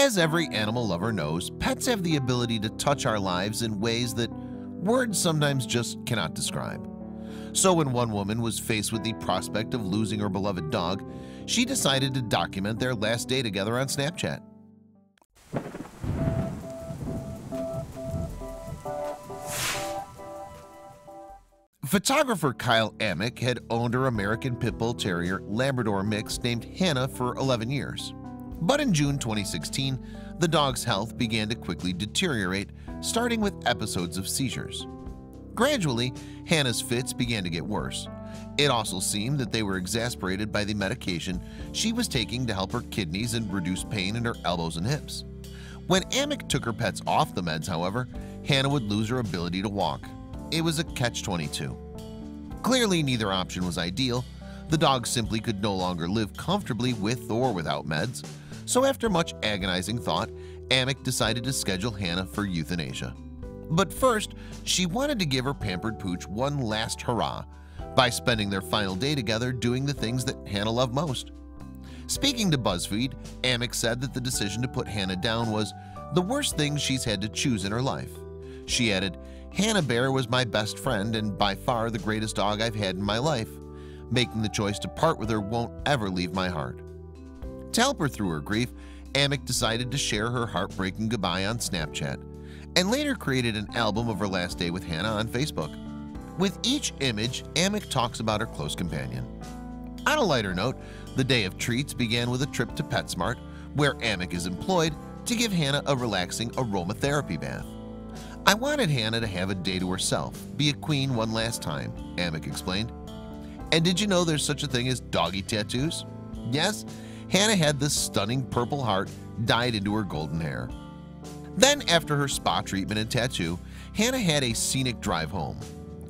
As every animal lover knows, pets have the ability to touch our lives in ways that words sometimes just cannot describe. So when one woman was faced with the prospect of losing her beloved dog, she decided to document their last day together on Snapchat. Photographer Kyle Amick had owned her American Pit Bull Terrier Labrador mix named Hannah for 11 years. But in June 2016, the dog's health began to quickly deteriorate, starting with episodes of seizures. Gradually, Hannah's fits began to get worse. It also seemed that they were exacerbated by the medication she was taking to help her kidneys and reduce pain in her elbows and hips. When Amick took her pets off the meds, however, Hannah would lose her ability to walk. It was a catch-22. Clearly, neither option was ideal. The dog simply could no longer live comfortably with or without meds. So after much agonizing thought, Amick decided to schedule Hannah for euthanasia. But first, she wanted to give her pampered pooch one last hurrah by spending their final day together doing the things that Hannah loved most. Speaking to BuzzFeed, Amick said that the decision to put Hannah down was the worst thing she's had to choose in her life. She added, "Hannah Bear was my best friend and by far the greatest dog I've had in my life. Making the choice to part with her won't ever leave my heart." To help her through her grief, Amick decided to share her heartbreaking goodbye on Snapchat and later created an album of her last day with Hannah on Facebook. With each image, Amick talks about her close companion. On a lighter note, the day of treats began with a trip to PetSmart, where Amick is employed to give Hannah a relaxing aromatherapy bath. "I wanted Hannah to have a day to herself, be a queen one last time," Amick explained. And did you know there's such a thing as doggy tattoos? Yes, Hannah had this stunning purple heart dyed into her golden hair. Then, after her spa treatment and tattoo, Hannah had a scenic drive home.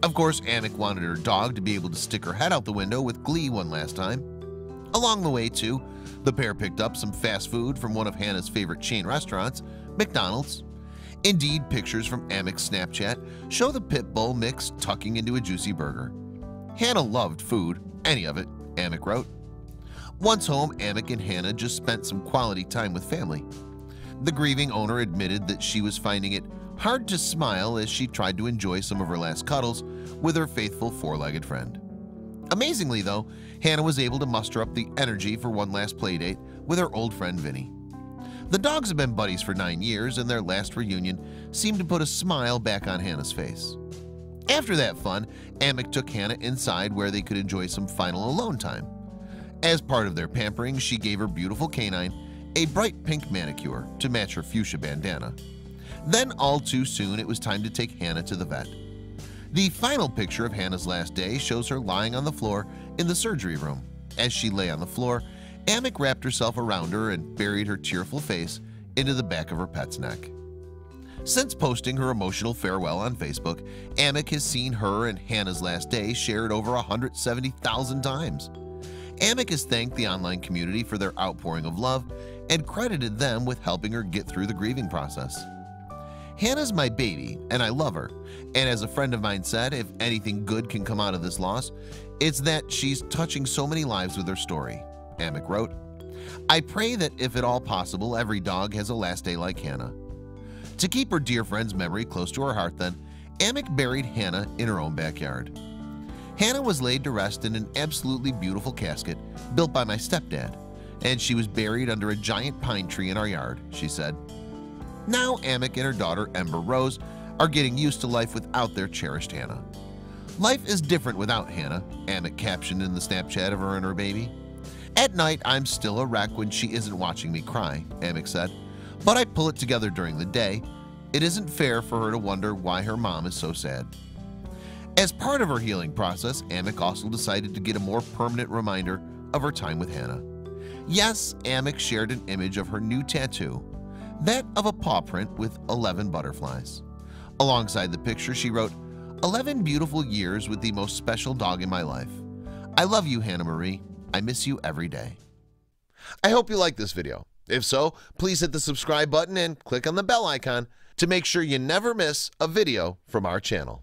Of course, Amick wanted her dog to be able to stick her head out the window with glee one last time. Along the way, too, the pair picked up some fast food from one of Hannah's favorite chain restaurants, McDonald's. Indeed, pictures from Amick's Snapchat show the pit bull mix tucking into a juicy burger. Hannah loved food, any of it, Amick wrote. Once home, Amick and Hannah just spent some quality time with family. The grieving owner admitted that she was finding it hard to smile as she tried to enjoy some of her last cuddles with her faithful four-legged friend. Amazingly, though, Hannah was able to muster up the energy for one last playdate with her old friend Vinny. The dogs have been buddies for 9 years, and their last reunion seemed to put a smile back on Hannah's face. After that fun, Amick took Hannah inside where they could enjoy some final alone time. As part of their pampering, she gave her beautiful canine a bright pink manicure to match her fuchsia bandana. Then, all too soon, it was time to take Hannah to the vet. The final picture of Hannah's last day shows her lying on the floor in the surgery room. As she lay on the floor, Amick wrapped herself around her and buried her tearful face into the back of her pet's neck. Since posting her emotional farewell on Facebook, Amick has seen her and Hannah's last day shared over 170,000 times. Amick has thanked the online community for their outpouring of love and credited them with helping her get through the grieving process. "Hannah's my baby and I love her, and as a friend of mine said, if anything good can come out of this loss, it's that she's touching so many lives with her story," Amick wrote. "I pray that if at all possible, every dog has a last day like Hannah." To keep her dear friend's memory close to her heart then, Amick buried Hannah in her own backyard. Hannah was laid to rest in an absolutely beautiful casket built by my stepdad, and she was buried under a giant pine tree in our yard, she said. Now Amick and her daughter Ember Rose are getting used to life without their cherished Hannah. "Life is different without Hannah," Amick captioned in the Snapchat of her and her baby. "At night, I'm still a wreck when she isn't watching me cry," Amick said, "but I pull it together during the day. It isn't fair for her to wonder why her mom is so sad." As part of her healing process, Amick also decided to get a more permanent reminder of her time with Hannah. Yes, Amick shared an image of her new tattoo, that of a paw print with 11 butterflies. Alongside the picture, she wrote, 11 beautiful years with the most special dog in my life. I love you, Hannah Marie. I miss you every day." I hope you liked this video. If so, please hit the subscribe button and click on the bell icon to make sure you never miss a video from our channel.